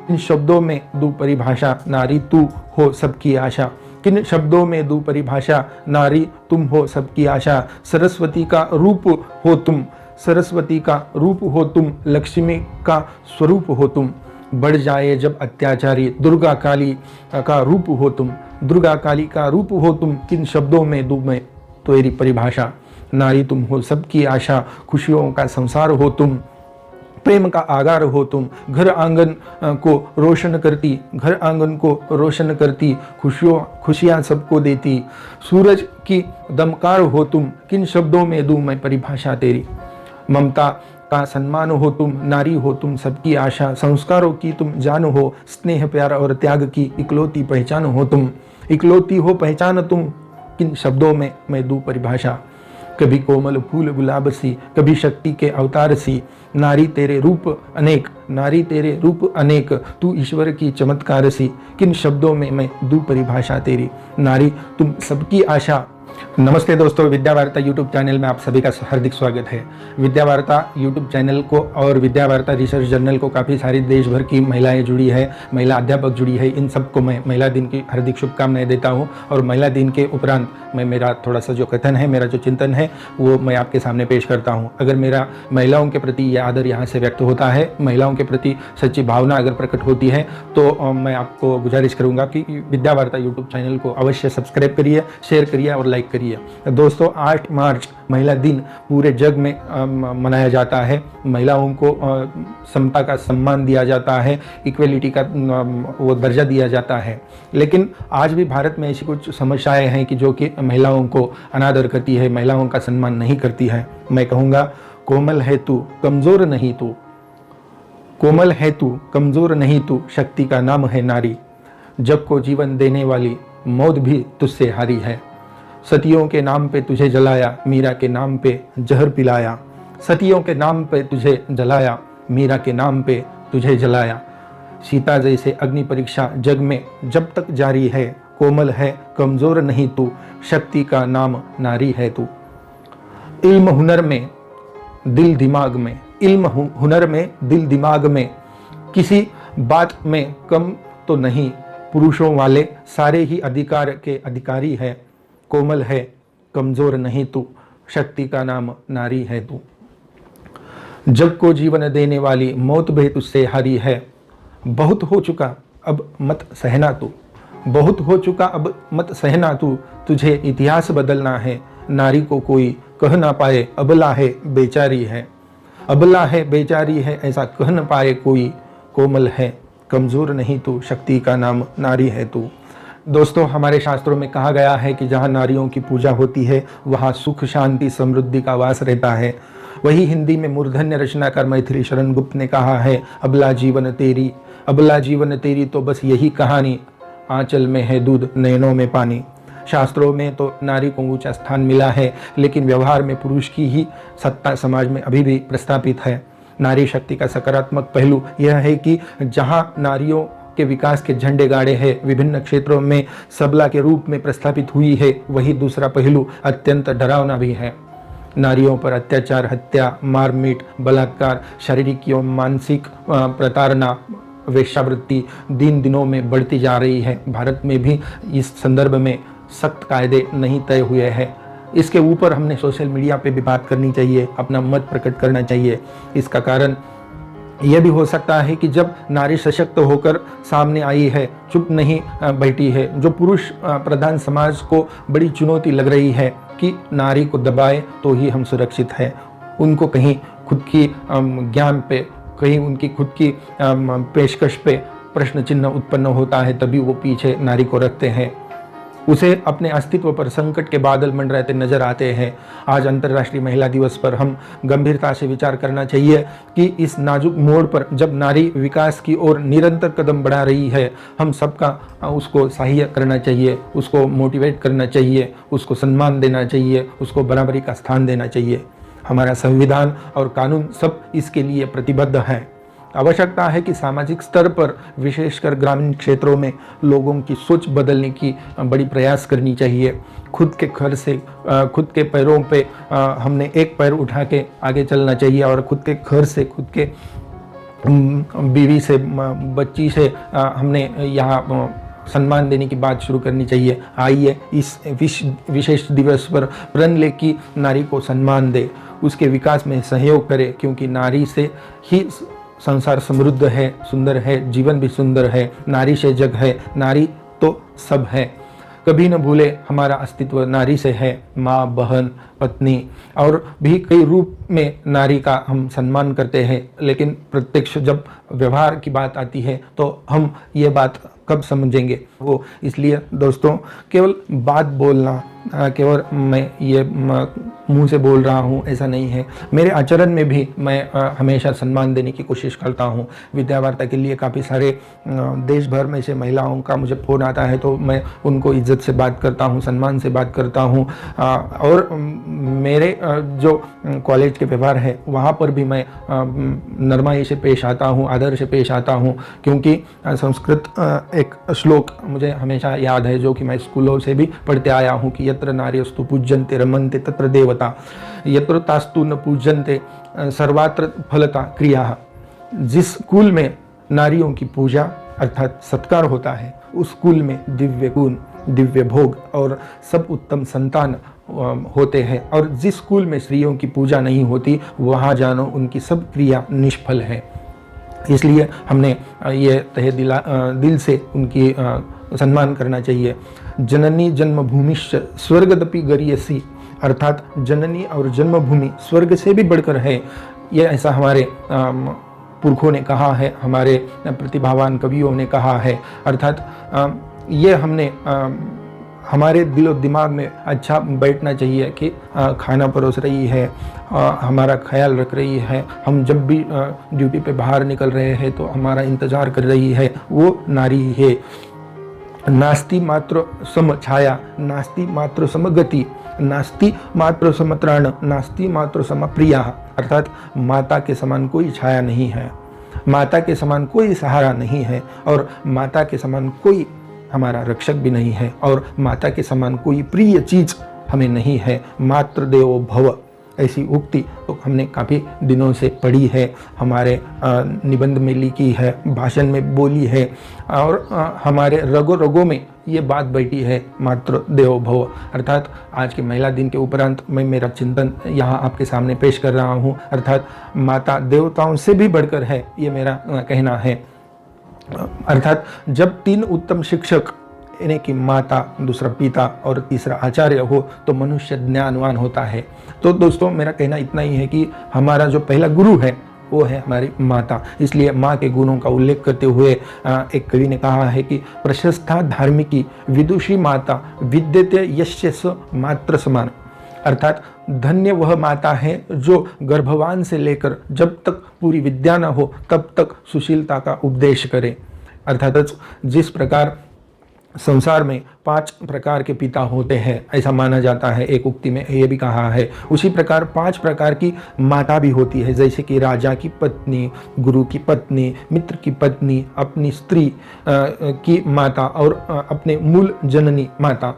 इन शब्दों में दूं परिभाषा, नारी तू हो सबकी आशा। किन शब्दों में दूं परिभाषा, नारी तुम हो सबकी आशा। सरस्वती का रूप हो तुम, सरस्वती का रूप हो तुम, लक्ष्मी का स्वरूप हो तुम। बढ़ जाए जब अत्याचारी, दुर्गा काली का रूप हो तुम, दुर्गा काली का रूप हो तुम। किन शब्दों में दूं मैं तेरी परिभाषा, नारी तुम हो सबकी आशा। खुशियों का संसार हो तुम, प्रेम का आगार हो तुम। घर आंगन को रोशन करती, घर आंगन को रोशन करती, खुशियाँ सबको देती। सूरज की दमकार हो तुम, किन शब्दों में दूं मैं परिभाषा तेरी। ममता का सम्मान हो तुम, नारी हो तुम सबकी आशा। संस्कारों की तुम जान हो, स्नेह प्यार और त्याग की इकलौती पहचान हो तुम। इकलौती हो पहचान तुम, किन शब्दों में मैं दूं परिभाषा। कभी कोमल फूल गुलाब सी, कभी शक्ति के अवतार सी। नारी तेरे रूप अनेक, नारी तेरे रूप अनेक, तू ईश्वर की चमत्कार सी। किन शब्दों में मैं दूं परिभाषा तेरी, नारी तुम सबकी आशा। नमस्ते दोस्तों, विद्या वार्ता यूट्यूब चैनल में आप सभी का हार्दिक स्वागत है। विद्या वार्ता यूट्यूब चैनल को और विद्या वार्ता रिसर्च जर्नल को काफ़ी सारी देश भर की महिलाएं जुड़ी है, महिला अध्यापक जुड़ी है। इन सबको मैं महिला दिन की हार्दिक शुभकामनाएं देता हूं। और महिला दिन के उपरांत मैं मेरा थोड़ा सा जो कथन है, मेरा जो चिंतन है, वो मैं आपके सामने पेश करता हूँ। अगर मेरा महिलाओं के प्रति यह आदर यहाँ से व्यक्त होता है, महिलाओं के प्रति सच्ची भावना अगर प्रकट होती है, तो मैं आपको गुजारिश करूँगा कि विद्या वार्ता यूट्यूब चैनल को अवश्य सब्सक्राइब करिए, शेयर करिए और लाइक करिए। दोस्तों, 8 मार्च महिला दिन पूरे जग में मनाया जाता है। महिलाओं को समता का सम्मान दिया जाता है, इक्वलिटी का वो दर्जा दिया जाता है। लेकिन आज भी भारत में ऐसी कुछ समस्याएं हैं कि जो कि महिलाओं को अनादर करती है, महिलाओं का सम्मान नहीं करती है। मैं कहूँगा, कोमल है तू, कमज़ोर नहीं तू। कोमल है तू, कमज़ोर नहीं तू, शक्ति का नाम है नारी। जग को जीवन देने वाली, मौत भी तुझसे हारी है। सतियों के नाम पे तुझे जलाया, मीरा के नाम पे जहर पिलाया। सतियों के नाम पे तुझे जलाया, मीरा के नाम पे तुझे जलाया। सीता जैसे अग्नि परीक्षा जग में जब तक जारी है। कोमल है, कमज़ोर नहीं तू, शक्ति का नाम नारी है तू। इल्म हुनर में, दिल दिमाग में, इल्म हुनर में, दिल दिमाग में, किसी बात में कम तो नहीं। पुरुषों वाले सारे ही अधिकार के अधिकारी है। कोमल है, कमज़ोर नहीं तू, शक्ति का नाम नारी है तू। जग को जीवन देने वाली, मौत भी तुझसे हारी है। बहुत हो चुका, अब मत सहना तू। बहुत हो चुका, अब मत सहना तू। तुझे इतिहास बदलना है, नारी को कोई कह ना पाए अबला है बेचारी है। अबला है बेचारी है, ऐसा कह न पाए कोई। कोमल है, कमज़ोर नहीं तू, शक्ति का नाम नारी है तू। दोस्तों, हमारे शास्त्रों में कहा गया है कि जहाँ नारियों की पूजा होती है, वहाँ सुख शांति समृद्धि का वास रहता है। वही हिंदी में मूर्धन्य रचनाकार मैथिली शरण गुप्त ने कहा है, अबला जीवन तेरी, अबला जीवन तेरी तो बस यही कहानी। आंचल में है दूध, नयनों में पानी। शास्त्रों में तो नारी को ऊंचा स्थान मिला है, लेकिन व्यवहार में पुरुष की ही सत्ता समाज में अभी भी प्रस्थापित है। नारी शक्ति का सकारात्मक पहलू यह है कि जहाँ नारियों के विकास के झंडे गाड़े हैं, विभिन्न क्षेत्रों में सबला के रूप में प्रस्थापित हुई है, वही दूसरा पहलू अत्यंत डरावना भी है। नारियों पर अत्याचार, हत्या, मारपीट, बलात्कार, शारीरिक एवं मानसिक प्रताड़ना, वेश्यावृत्ति दिन दिनों में बढ़ती जा रही है। भारत में भी इस संदर्भ में सख्त कायदे नहीं तय हुए हैं। इसके ऊपर हमने सोशल मीडिया पे भी बात करनी चाहिए, अपना मत प्रकट करना चाहिए। इसका कारण यह भी हो सकता है कि जब नारी सशक्त होकर सामने आई है, चुप नहीं बैठी है, जो पुरुष प्रधान समाज को बड़ी चुनौती लग रही है कि नारी को दबाए तो ही हम सुरक्षित हैं, उनको कहीं खुद की ज्ञान पे, कहीं उनकी खुद की पेशकश पे प्रश्न चिन्ह उत्पन्न होता है, तभी वो पीछे नारी को रखते हैं। उसे अपने अस्तित्व पर संकट के बादल मंडराते नजर आते हैं। आज अंतर्राष्ट्रीय महिला दिवस पर हम गंभीरता से विचार करना चाहिए कि इस नाजुक मोड़ पर जब नारी विकास की ओर निरंतर कदम बढ़ा रही है, हम सबका उसको सहायता करना चाहिए, उसको मोटिवेट करना चाहिए, उसको सम्मान देना चाहिए, उसको बराबरी का स्थान देना चाहिए। हमारा संविधान और कानून सब इसके लिए प्रतिबद्ध हैं। आवश्यकता है कि सामाजिक स्तर पर, विशेषकर ग्रामीण क्षेत्रों में, लोगों की सोच बदलने की बड़ी प्रयास करनी चाहिए। खुद के घर से, खुद के पैरों पे हमने एक पैर उठा के आगे चलना चाहिए और खुद के घर से, खुद के बीवी से, बच्ची से हमने यहाँ सम्मान देने की बात शुरू करनी चाहिए। आइए इस विशेष दिवस पर प्रण ले कि नारी को सम्मान दे, उसके विकास में सहयोग करे, क्योंकि नारी से ही संसार समृद्ध है, सुंदर है, जीवन भी सुंदर है। नारी से जग है, नारी तो सब है। कभी न भूले हमारा अस्तित्व नारी से है। माँ, बहन, पत्नी और भी कई रूप में नारी का हम सम्मान करते हैं, लेकिन प्रत्यक्ष जब व्यवहार की बात आती है तो हम ये बात कब समझेंगे वो। इसलिए दोस्तों, केवल बात बोलना, केवल मैं ये मुंह से बोल रहा हूँ ऐसा नहीं है, मेरे आचरण में भी मैं हमेशा सम्मान देने की कोशिश करता हूँ। विद्या वार्ता के लिए काफ़ी सारे देश भर में से महिलाओं का मुझे फ़ोन आता है तो मैं उनको इज्जत से बात करता हूँ, सम्मान से बात करता हूँ। और मेरे जो कॉलेज के व्यवहार है वहाँ पर भी मैं नरमाई से पेश आता हूँ, आदर से पेश आता हूँ, क्योंकि संस्कृत एक श्लोक मुझे हमेशा याद है जो कि मैं स्कूलों से भी पढ़ते आया हूँ कि यत्र नार्यस्तु पूज्यन्ते रमन्ते तत्र देवता, यत्र तास्तु न पूज्यन्ते सर्वत्र फलता क्रिया। जिस कुल में नारियों की पूजा अर्थात सत्कार होता है, उस कुल में दिव्य गुण, दिव्य भोग और सब उत्तम संतान होते हैं। और जिस कुल में स्त्रियों की पूजा नहीं होती, वहाँ जानो उनकी सब क्रिया निष्फल है। इसलिए हमने ये तहे दिल से उनकी सम्मान करना चाहिए। जननी जन्मभूमिश्च स्वर्गदपि गरीयसी, अर्थात जननी और जन्मभूमि स्वर्ग से भी बढ़कर है। ये ऐसा हमारे पुरखों ने कहा है, हमारे प्रतिभावान कवियों ने कहा है। अर्थात ये हमने हमारे दिलो दिमाग में अच्छा बैठना चाहिए कि खाना परोस रही है, हमारा ख्याल रख रही है, हम जब भी ड्यूटी पे बाहर निकल रहे हैं तो हमारा इंतज़ार कर रही है, वो नारी है। नास्ति मात्र सम छाया, नास्ति मात्र सम गति, नास्ति मात्र सम त्राण, नास्ति मात्र सम प्रिया। अर्थात माता के समान कोई छाया नहीं है, माता के समान कोई सहारा नहीं है, और माता के समान कोई हमारा रक्षक भी नहीं है, और माता के समान कोई प्रिय चीज हमें नहीं है। मातृ देवो भव, ऐसी उक्ति तो हमने काफ़ी दिनों से पढ़ी है, हमारे निबंध में लिखी है, भाषण में बोली है, और हमारे रगों रगों में ये बात बैठी है, मातृ देवो भव। अर्थात आज के महिला दिन के उपरांत मैं मेरा चिंतन यहाँ आपके सामने पेश कर रहा हूँ। अर्थात माता देवताओं से भी बढ़कर है, ये मेरा कहना है। अर्थात जब तीन उत्तम शिक्षक, यानी कि माता, दूसरा पिता और तीसरा आचार्य हो तो मनुष्य ज्ञानवान होता है। तो दोस्तों, मेरा कहना इतना ही है कि हमारा जो पहला गुरु है वो है हमारी माता। इसलिए माँ के गुणों का उल्लेख करते हुए एक कवि ने कहा है कि प्रशस्ता धार्मिकी विदुषी माता विद्यते यस्य स मात्र समान। अर्थात धन्य वह माता है जो गर्भवान से लेकर जब तक पूरी विद्या न हो तब तक सुशीलता का उपदेश करे। अर्थात जिस प्रकार संसार में 5 प्रकार के पिता होते हैं ऐसा माना जाता है, एक उक्ति में ये भी कहा है, उसी प्रकार 5 प्रकार की माता भी होती है। जैसे कि राजा की पत्नी, गुरु की पत्नी, मित्र की पत्नी, अपनी स्त्री की माता और अपने मूल जननी माता,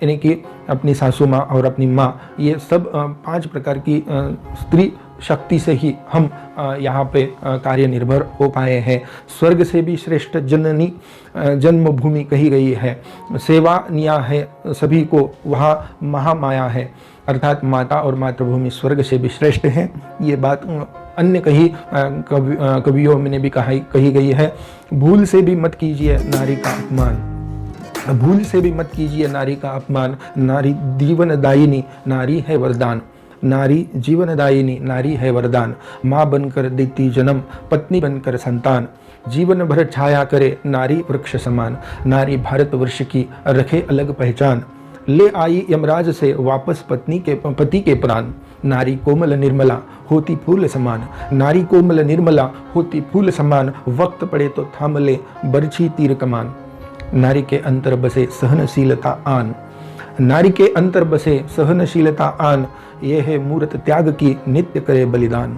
यानी कि अपनी सासू माँ और अपनी माँ, ये सब 5 प्रकार की स्त्री शक्ति से ही हम यहाँ पे कार्य निर्भर हो पाए हैं। स्वर्ग से भी श्रेष्ठ जननी जन्मभूमि कही गई है, सेवा निया है सभी को, वहाँ महामाया है। अर्थात माता और मातृभूमि स्वर्ग से भी श्रेष्ठ है। ये बात अन्य कहीं कवियों में भी कही गई है। भूल से भी मत कीजिए नारी का अपमान, भूल से भी मत कीजिए नारी का अपमान, नारी जीवनदायिनी, नारी है वरदान, नारी जीवनदायिनी, नारी है वरदान। माँ बनकर देती जन्म, पत्नी बनकर संतान, जीवन भर छाया करे नारी वृक्ष समान। नारी भारतवर्ष की रखे अलग पहचान, ले आई यमराज से वापस पति के प्राण। नारी कोमल निर्मला होती फूल समान, नारी कोमल निर्मला होती फूल समान, वक्त पड़े तो थाम ले बरछी तीर कमान। नारी के अंतर बसे सहनशीलता आन, नारी के अंतर बसे सहनशीलता आन, ये है मूर्त त्याग की नित्य करे बलिदान।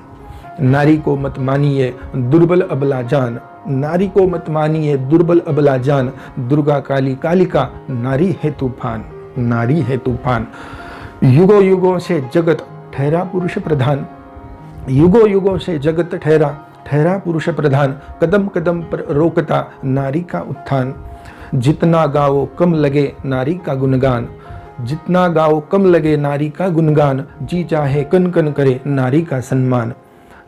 नारी को मत मानिए दुर्बल अबला जान, नारी को मत मानिए दुर्बल अबला जान। दुर्गा काली कालिका, नारी है तूफान, नारी है तूफान। युगों युगों से जगत ठहरा पुरुष प्रधान, युगों युगों से जगत ठहरा ठहरा पुरुष प्रधान, कदम कदम पर रोकता नारी का उत्थान। जितना गाओ कम लगे नारी का गुणगान, जितना गाओ कम लगे नारी का गुणगान, जी चाहे कन कन करे नारी का सम्मान।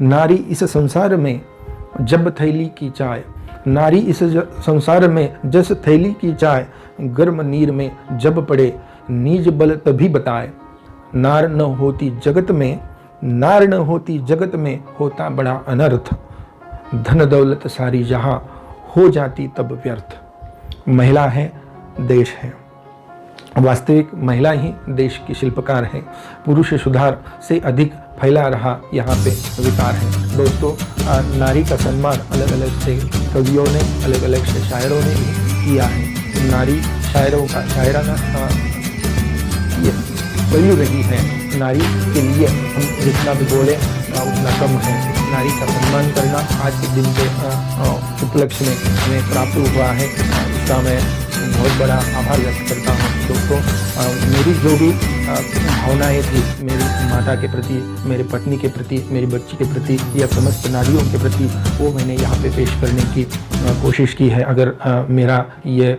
नारी इस संसार में जब थैली की चाय, नारी इस संसार में जस थैली की चाय, गर्म नीर में जब पड़े नीज बल तभी बताए। नार न होती जगत में, नार न होती जगत में होता बड़ा अनर्थ, धन दौलत सारी जहां हो जाती तब व्यर्थ। महिला है देश है, वास्तविक महिला ही देश की शिल्पकार है। पुरुष सुधार से अधिक फैला रहा यहाँ पे विकार है। दोस्तों, नारी का सम्मान अलग अलग से कवियों ने, अलग अलग से शायरों ने किया है। नारी शायरों का शायराना ये वैल्यू रही है। नारी के लिए हम जितना भी बोले उतना कम है। नारी का सम्मान करना आज के दिन के उपलक्ष्य में हमें प्राप्त हुआ है, इसका मैं बहुत बड़ा आभार व्यक्त करता हूँ। दोस्तों, मेरी जो भी भावनाएं थी मेरी माता के प्रति, मेरे पत्नी के प्रति, मेरी बच्ची के प्रति या समस्त नारियों के प्रति, वो मैंने यहाँ पे पेश करने की कोशिश की है। अगर मेरा ये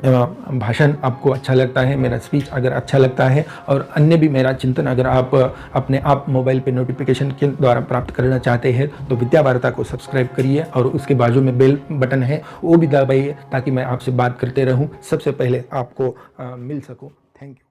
भाषण आपको अच्छा लगता है, मेरा स्पीच अगर अच्छा लगता है और अन्य भी मेरा चिंतन अगर आप अपने आप मोबाइल पे नोटिफिकेशन के द्वारा प्राप्त करना चाहते हैं तो विद्या वार्ता को सब्सक्राइब करिए और उसके बाजू में बेल बटन है वो भी दबाइए ताकि मैं आपसे बात करते रहूं, सबसे पहले आपको मिल सकूं। Thank you.